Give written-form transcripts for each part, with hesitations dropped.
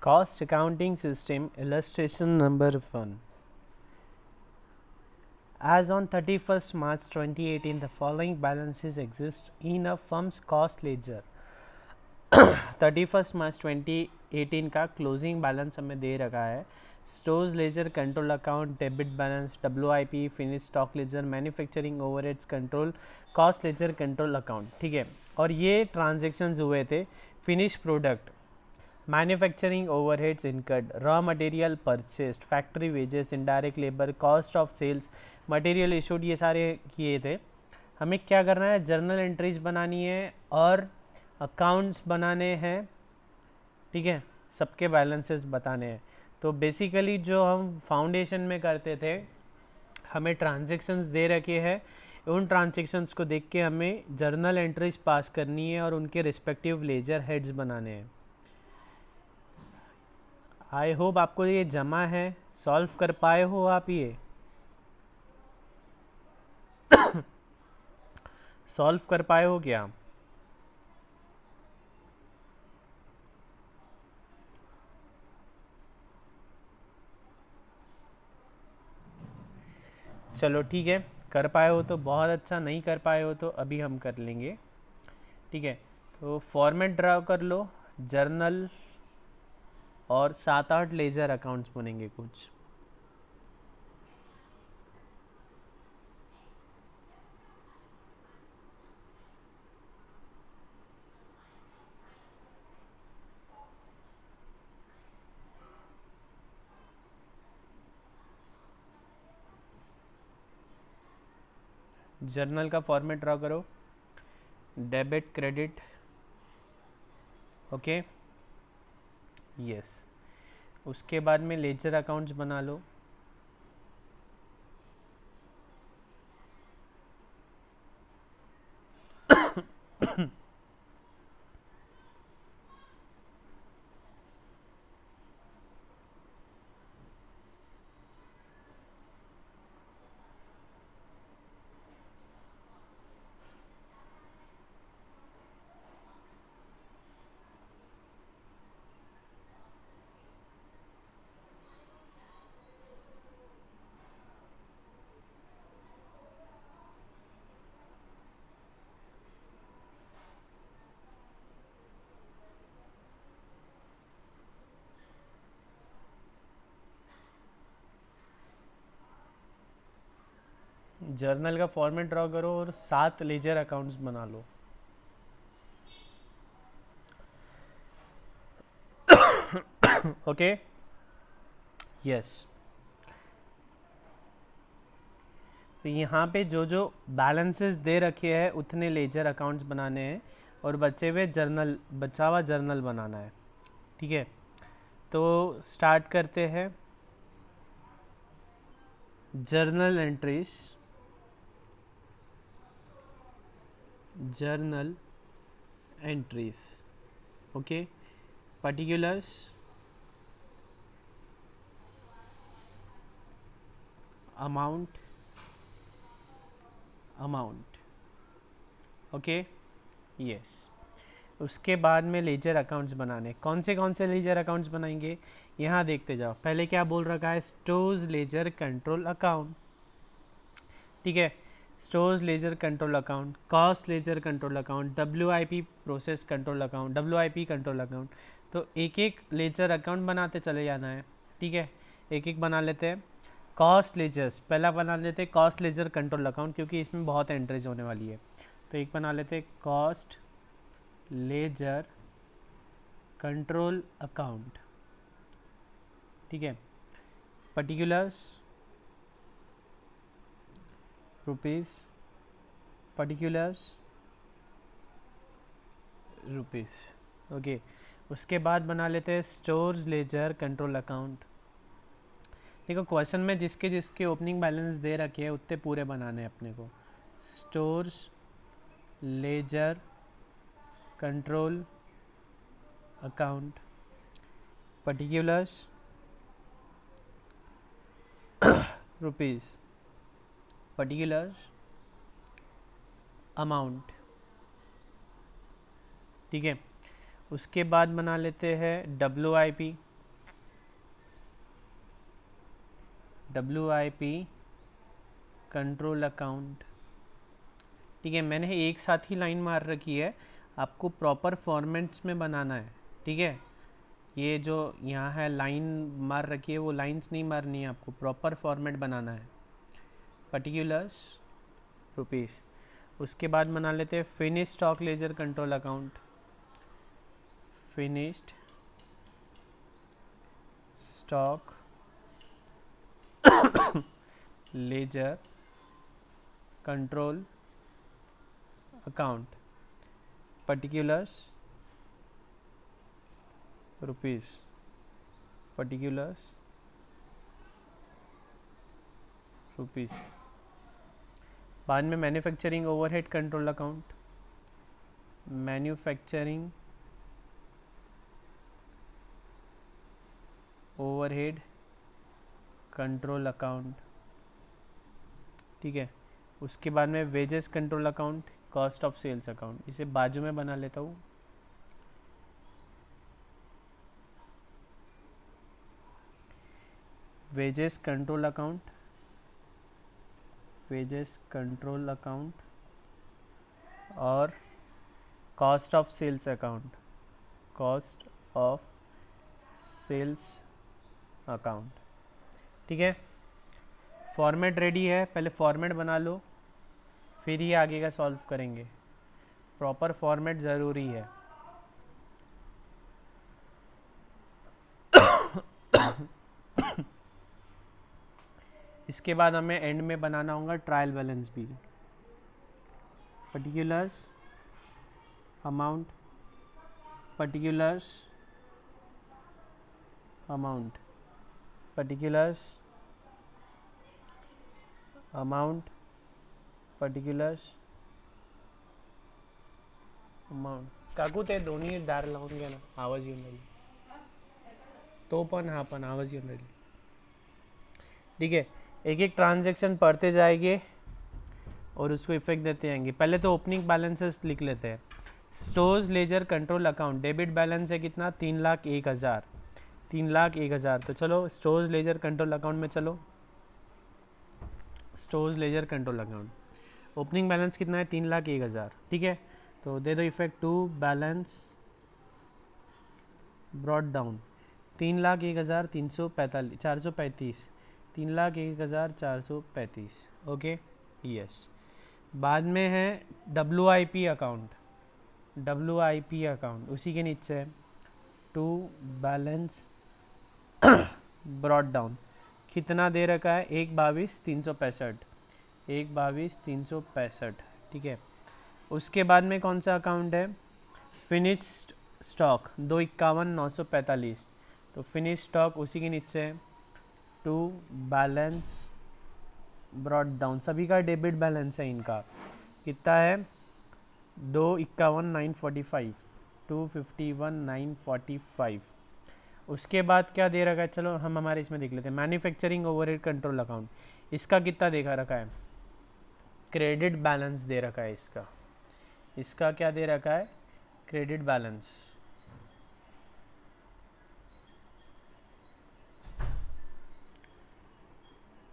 Cost accounting system illustration number 1. As on 31st March 2018, the following balances exist in a firm's cost ledger. 31st March 2018 का closing balance हमें दे रखा है. Stores ledger control account, debit balance, WIP, finish stock ledger, manufacturing overheads control, cost ledger control account. ठीक है, और ये transactions हुए थे. Finish product, manufacturing overheads incurred, raw material purchased, factory wages, indirect labour, cost of sales, material issued, ये सारे किए थे. हमें क्या करना है, जर्नल एंट्रीज बनानी है और अकाउंट्स बनाने हैं. ठीक है, सबके बैलेंसेस बताने हैं. तो बेसिकली जो हम फाउंडेशन में करते थे, हमें ट्रांजेक्शन्स दे रखे हैं, उन ट्रांजेक्शन्स को देख के हमें जर्नल एंट्रीज पास करनी है और उनके रिस्पेक्टिव लेजर हेड्स बनाने हैं. आई होप आपको ये जमा है, सॉल्व कर पाए हो आप. ये सॉल्व कर पाए हो क्या? चलो ठीक है, कर पाए हो तो बहुत अच्छा, नहीं कर पाए हो तो अभी हम कर लेंगे. ठीक है, तो फॉर्मेट ड्रा कर लो, जर्नल और 7-8 लेजर अकाउंट्स बनेंगे कुछ. जर्नल का फॉर्मेट ड्रा करो, डेबिट क्रेडिट. Okay, yes. उसके बाद में लेजर अकाउंट्स बना लो. जर्नल का फॉर्मेट ड्रा करो और 7 लेजर अकाउंट्स बना लो. Okay, yes. तो यहाँ पे जो जो बैलेंसेस दे रखे हैं उतने लेजर अकाउंट्स बनाने हैं और बचा हुआ जर्नल बनाना है. ठीक है, तो स्टार्ट करते हैं. Journal entries, journal entries. Okay, particulars, amount, amount. Okay, yes. उसके बाद में लेजर अकाउंट्स बनाने. कौन से लेजर अकाउंट्स बनाएंगे, यहाँ देखते जाओ. पहले क्या बोल रखा है, स्टोर्स लेजर कंट्रोल अकाउंट. ठीक है, stores ledger control account, cost ledger control account, WIP process control account, WIP control account. तो एक एक लेजर अकाउंट बनाते चले जाना है. ठीक है, एक एक बना लेते हैं. कॉस्ट लेजर्स पहला बना लेते हैं, कॉस्ट लेजर कंट्रोल अकाउंट, क्योंकि इसमें बहुत एंट्रीज होने वाली है. तो एक बना लेते हैं कॉस्ट लेजर कंट्रोल अकाउंट. ठीक है, particulars rupees, particulars rupees. Okay, उसके बाद बना लेते हैं स्टोर्स लेजर कंट्रोल अकाउंट. देखो, क्वेश्चन में जिसके जिसके ओपनिंग बैलेंस दे रखे हैं उतने पूरे बनाने हैं अपने को. Stores ledger control account, particulars rupees, particulars amount. ठीक है, उसके बाद बना लेते हैं WIP. WIP control account. ठीक है, मैंने एक साथ ही लाइन मार रखी है, आपको प्रॉपर फॉर्मेट्स में बनाना है। ठीक है, ये जो यहाँ है लाइन मार रखी है वो लाइंस नहीं मारनी है, आपको प्रॉपर फॉर्मेट बनाना है। पर्टिकुलर्स रुपीस, उसके बाद बना लेते हैं finish stock ledger control account. Finished stock ledger control account, particulars rupees, particulars rupees. बाद में manufacturing overhead control account, manufacturing overhead control account. ठीक है, उसके बाद में wages control account, cost of sales account. इसे बाजू में बना लेता हूँ। Wages control account, wages control account और cost of sales account, cost of sales account. ठीक है, फॉर्मेट रेडी है, पहले फॉर्मेट बना लो, फिर ही आगे का सॉल्व करेंगे। प्रॉपर फॉर्मेट ज़रूरी है। इसके बाद हमें एंड में बनाना होगा ट्रायल बैलेंस भी। Particulars amount, particulars amount, particulars amount, particulars amount. काकू ते दोन्ही दार लावून घ्या ना, आवाज येऊन राहील तो पण, हा पण आवाज येऊन राहील। ठीक है, एक एक ट्रांजेक्शन पढ़ते जाएंगे और उसको इफेक्ट देते जाएंगे। पहले तो ओपनिंग बैलेंसेस लिख लेते हैं। Stores ledger control account, debit balance है कितना, 3,01,000, 3,01,000। तो चलो स्टोर्स लेजर कंट्रोल अकाउंट में चलो, stores ledger control account, opening balance कितना है, 3,01,000। ठीक है, तो दे दो effect to balance brought down, 3,01,345, 435, 3,01,435। Okay, yes. बाद में है WIP अकाउंट, WIP अकाउंट उसी के नीचे है टू बैलेंस ब्रॉड डाउन, कितना दे रखा है, 1,22,365, 1,22,365। ठीक है, उसके बाद में कौन सा अकाउंट है, फिनिश्ड स्टॉक 2,51,945। तो फिनिश स्टॉक उसी के नीचे है टू बैलेंस ब्रॉड डाउन, सभी का डेबिट बैलेंस है इनका, कितना है, 2,51,945, 251,945। उसके बाद क्या दे रखा है, चलो हम हमारे इसमें देख लेते हैं। मैन्युफैक्चरिंग ओवरहेड कंट्रोल अकाउंट, इसका कितना देखा रखा है, क्रेडिट बैलेंस दे रखा है इसका, इसका क्या दे रखा है, credit balance.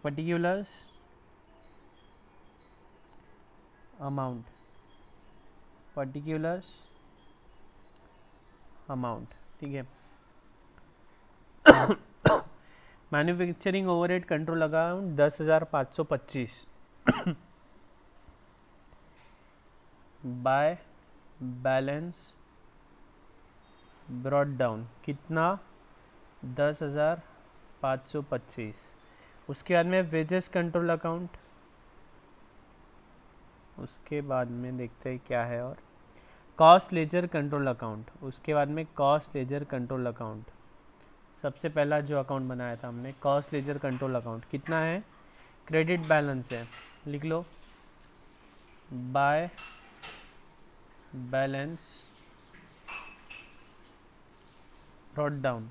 Particulars amount, particulars amount. ठीक है, manufacturing overhead control account 10,525 bye balance brought down, कितना, 10,525। उसके बाद में वेजेस कंट्रोल अकाउंट, उसके बाद में देखते हैं क्या है, और कॉस्ट लेजर कंट्रोल अकाउंट, उसके बाद में कॉस्ट लेजर कंट्रोल अकाउंट। सबसे पहला जो अकाउंट बनाया था हमने कॉस्ट लेजर कंट्रोल अकाउंट, कितना है, क्रेडिट बैलेंस है, लिख लो, by balance brought down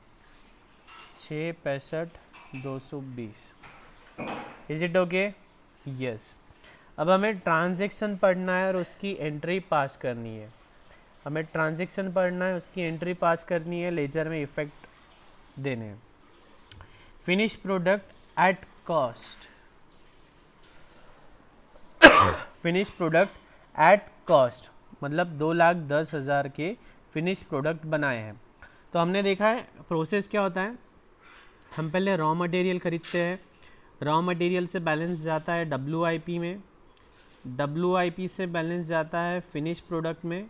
6,65,220। Is it okay, yes. अब हमें ट्रांजैक्शन पढ़ना है और उसकी एंट्री पास करनी है, हमें ट्रांजैक्शन पढ़ना है, उसकी एंट्री पास करनी है, लेजर में इफेक्ट देने हैं। Finish product at cost, finish product at cost, मतलब 2,10,000 के फिनिश प्रोडक्ट बनाए हैं। तो हमने देखा है प्रोसेस क्या होता है, हम पहले रॉ मटेरियल खरीदते हैं, रॉ मटेरियल से बैलेंस जाता है WIP में, WIP से बैलेंस जाता है फिनिश प्रोडक्ट में,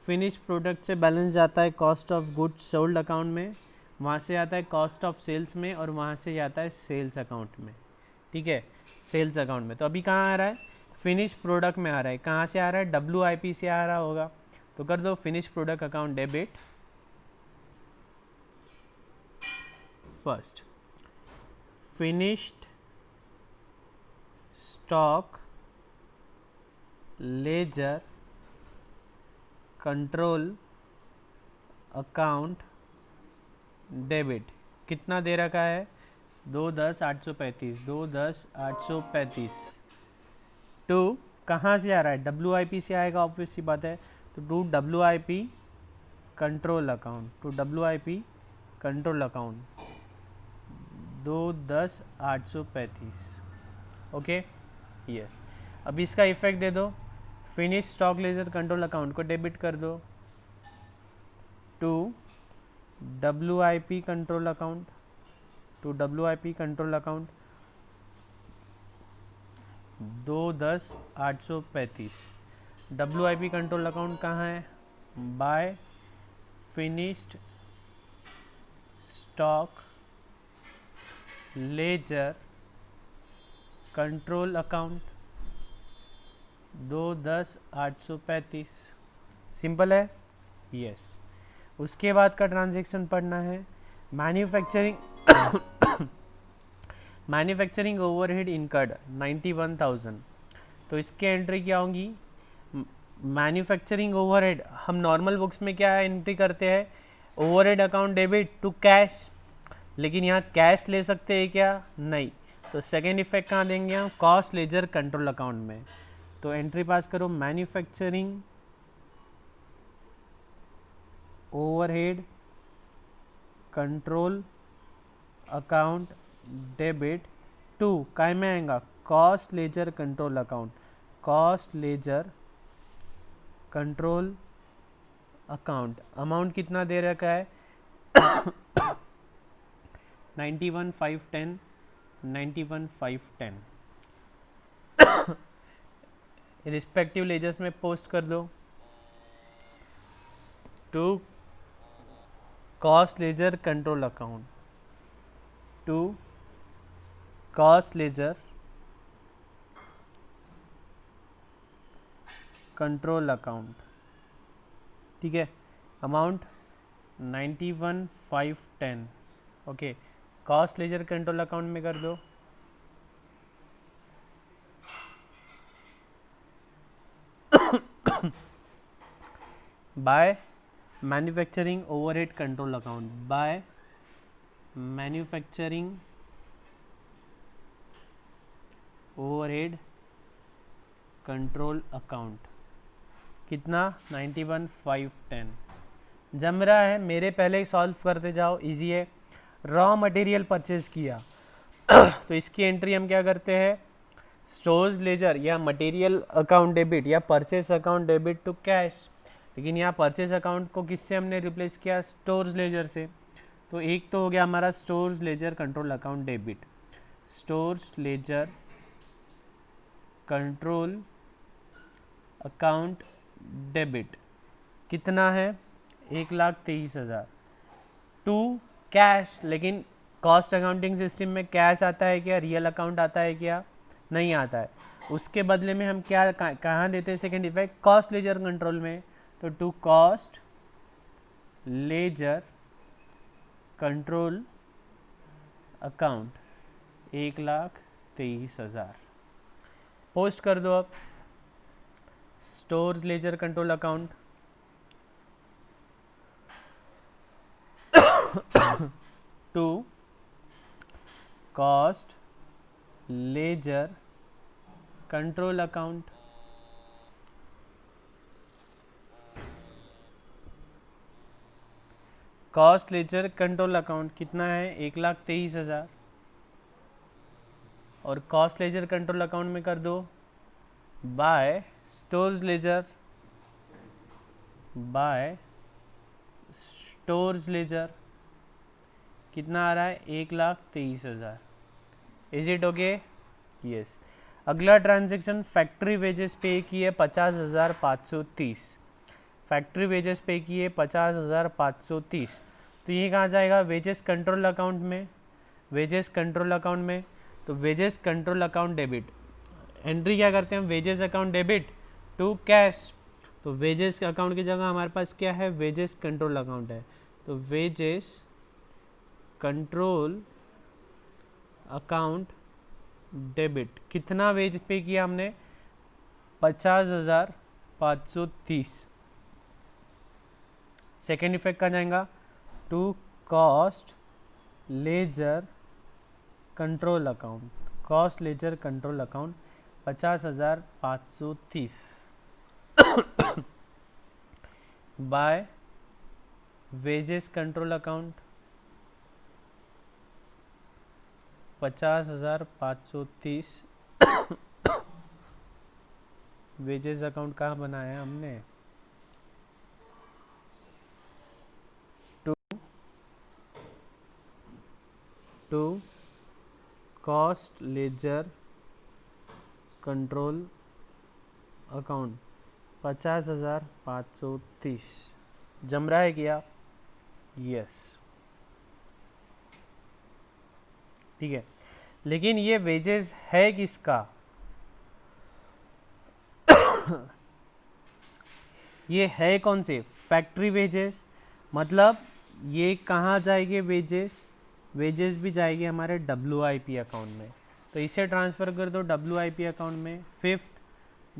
फिनिश प्रोडक्ट से बैलेंस जाता है cost of goods sold account में, वहाँ से आता है कॉस्ट ऑफ सेल्स में, और वहाँ से जाता है सेल्स अकाउंट में। ठीक है, सेल्स अकाउंट में। तो अभी कहाँ आ रहा है, फिनिश प्रोडक्ट में आ रहा है। कहाँ से आ रहा है, WIP से आ रहा होगा, तो कर दो finish product account debit first, finished stock ledger control account debit. कितना दे रखा है, 2,10,835, 2,10,835 टू कहाँ से आ रहा है, WIP से आएगा, ऑब्वियस सी बात है। तो to WIP control account, to WIP control account 2,10,835। Okay, yes. अब इसका इफेक्ट दे दो, finish stock ledger control account को डेबिट कर दो to WIP control account, to WIP control account 2,10,835। WIP control account कहाँ है, by finished stock ledger control account 2,10,835। Simple है, यस। उसके बाद का ट्रांजैक्शन पढ़ना है मैन्युफैक्चरिंग मैन्युफैक्चरिंग ओवरहेड इनकर्ड 91,000। तो इसके एंट्री क्या होंगी, मैन्युफैक्चरिंग ओवरहेड, हम नॉर्मल बुक्स में क्या एंट्री करते हैं, overhead account debit to cash, लेकिन यहाँ कैश ले सकते हैं क्या, नहीं। तो सेकेंड इफेक्ट कहाँ देंगे हम, कॉस्ट लेजर कंट्रोल अकाउंट में। तो एंट्री पास करो, manufacturing overhead control account debit to काय में आएगा, cost ledger control account, cost ledger control account. Amount कितना दे रखा है 91,510, 91,510 रिस्पेक्टिव लेजर्स में पोस्ट कर दो to cost ledger control account, to cost ledger control account. ठीक है, amount 91,510। Okay, cost ledger control account में कर दो by manufacturing overhead control account, by manufacturing overhead control account. कितना, 91,510 जम रहा है मेरे, पहले सॉल्व करते जाओ, इजी है। रॉ मटेरियल परचेज किया तो इसकी एंट्री हम क्या करते हैं, स्टोर्स लेजर या मटेरियल अकाउंट डेबिट या purchase account debit to cash, लेकिन यहाँ परचेस अकाउंट को किससे हमने रिप्लेस किया, स्टोर्स लेजर से। तो एक तो हो गया हमारा stores ledger control account debit, stores ledger control account debit कितना है, 1,23,000 टू कैश। लेकिन कॉस्ट अकाउंटिंग सिस्टम में कैश आता है क्या, रियल अकाउंट आता है क्या, नहीं आता है। उसके बदले में हम क्या कहाँ देते हैं, second effect cost ledger control में। तो to cost ledger control account 1,23,000 post कर दो। अब stores ledger control account to cost ledger control account cost ledger control account कितना है, 1,23,000 और कॉस्ट लेजर कंट्रोल अकाउंट में कर दो by stores ledger, by stores ledger कितना आ रहा है 1,23,000। Is it okay? यस। अगला ट्रांजेक्शन फैक्ट्री वेजेस पे किए 50,530, फैक्ट्री वेजेस पे किए 50,530, तो ये कहाँ जाएगा वेजेस कंट्रोल अकाउंट में, वेजेस कंट्रोल अकाउंट में। तो wages control account debit, entry क्या करते हैं हम, wages account debit to cash. तो वेजेस अकाउंट की जगह हमारे पास क्या है, वेजेस कंट्रोल अकाउंट है। तो वेजेस कंट्रोल अकाउंट डेबिट, कितना वेज पे किया हमने 50,530। सेकेंड इफेक्ट कहाँ जाएगा, to cost ledger control account, cost ledger control account 50,530 by wages control account 50,530। Wages account कहाँ बनाया हमने, to cost ledger control account 50,530। जम रहा है क्या? यस, ठीक है। लेकिन ये वेजेस है किसका, ये है कौन से, फैक्ट्री वेजेस। मतलब ये कहाँ जाएंगे वेजेस, वेजेस भी जाएंगे हमारे WIP अकाउंट में। तो इसे ट्रांसफ़र कर दो WIP अकाउंट में। Fifth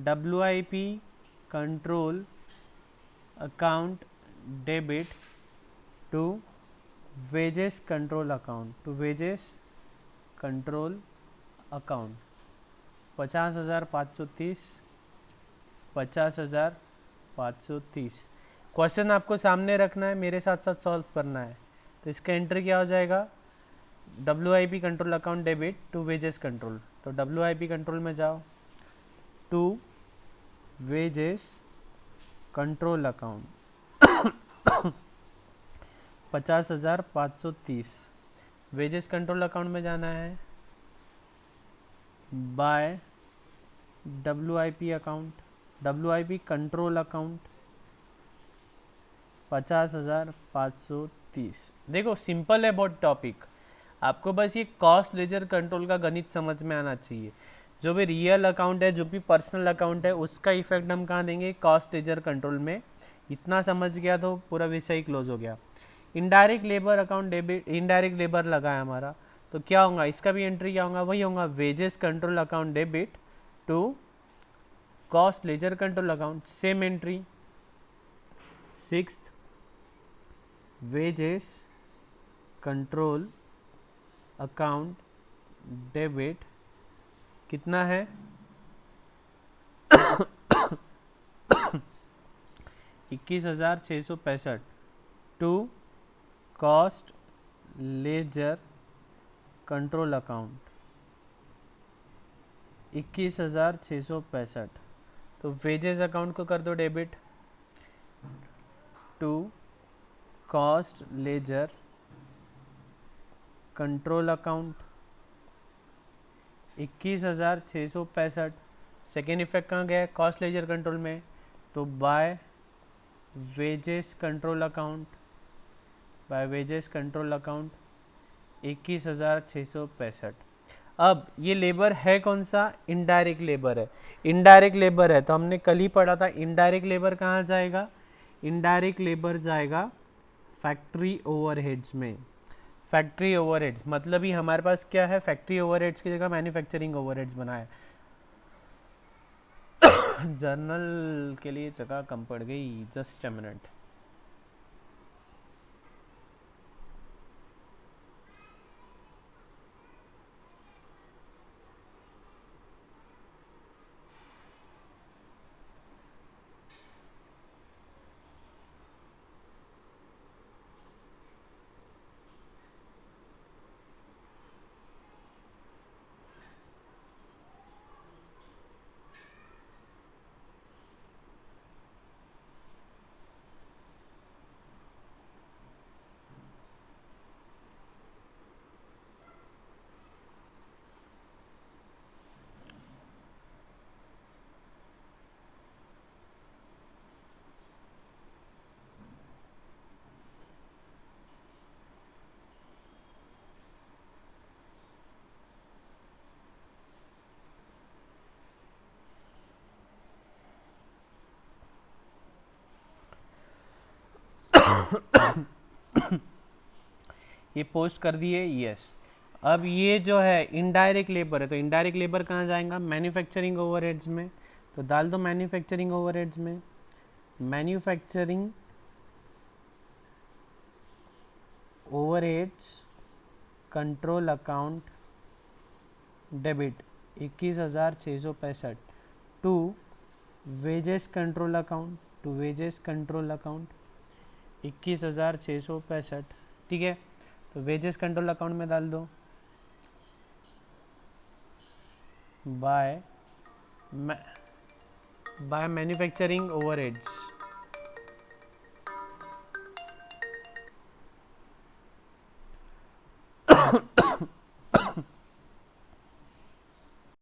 WIP control account debit to wages control account, to wages control account 50,530, 50,530। Question आपको सामने रखना है, मेरे साथ साथ सॉल्व करना है। तो इसका एंट्री क्या हो जाएगा, WIP control account debit to wages control. तो WIP कंट्रोल में जाओ, to wages control account 50,530। Wages control account में जाना है by WIP account, WIP control account 50,530। देखो सिंपल है बहुत टॉपिक, आपको बस ये कॉस्ट लेजर कंट्रोल का गणित समझ में आना चाहिए। जो भी रियल अकाउंट है, जो भी पर्सनल अकाउंट है, उसका इफेक्ट हम कहाँ देंगे, कॉस्ट लेजर कंट्रोल में। इतना समझ गया तो पूरा विषय ही क्लोज हो गया। Indirect labour account debit, indirect labour लगा है हमारा, तो क्या होगा, इसका भी एंट्री क्या होगा, वही होगा wages control account debit to cost ledger control account, same entry. Sixth wages control account debit कितना है 21,665 to cost ledger control account 21,665। तो वेजेस अकाउंट को कर दो debit to cost ledger control account 21,665। Second effect कहाँ गया है, cost ledger control में, तो by wages control account, by wages control account 21,665। अब ये लेबर है कौन सा, इनडायरेक्ट लेबर है। इनडायरेक्ट लेबर है तो हमने कल ही पढ़ा था, इनडायरेक्ट लेबर कहाँ जाएगा, इनडायरेक्ट लेबर जाएगा फैक्ट्री ओवरहेड्स में। फैक्ट्री ओवरहेड्स मतलब ही हमारे पास क्या है, फैक्ट्री ओवरहेड्स की जगह मैन्युफैक्चरिंग ओवरहेड्स बनाए। जर्नल के लिए जगह कम पड़ गई, जस्ट अ मिनट। ये पोस्ट कर दिए, यस। अब ये जो है इनडायरेक्ट लेबर है, तो इनडायरेक्ट लेबर कहाँ जाएगा, मैन्युफैक्चरिंग ओवरहेड्स में, तो डाल दो मैन्युफैक्चरिंग ओवरहेड्स में। Manufacturing overheads control account debit 21,665 to wages control account, to wages control account 21,665, ठीक है। तो वेजेस कंट्रोल अकाउंट में डाल दो बाय मैन्युफैक्चरिंग ओवरहेड्स,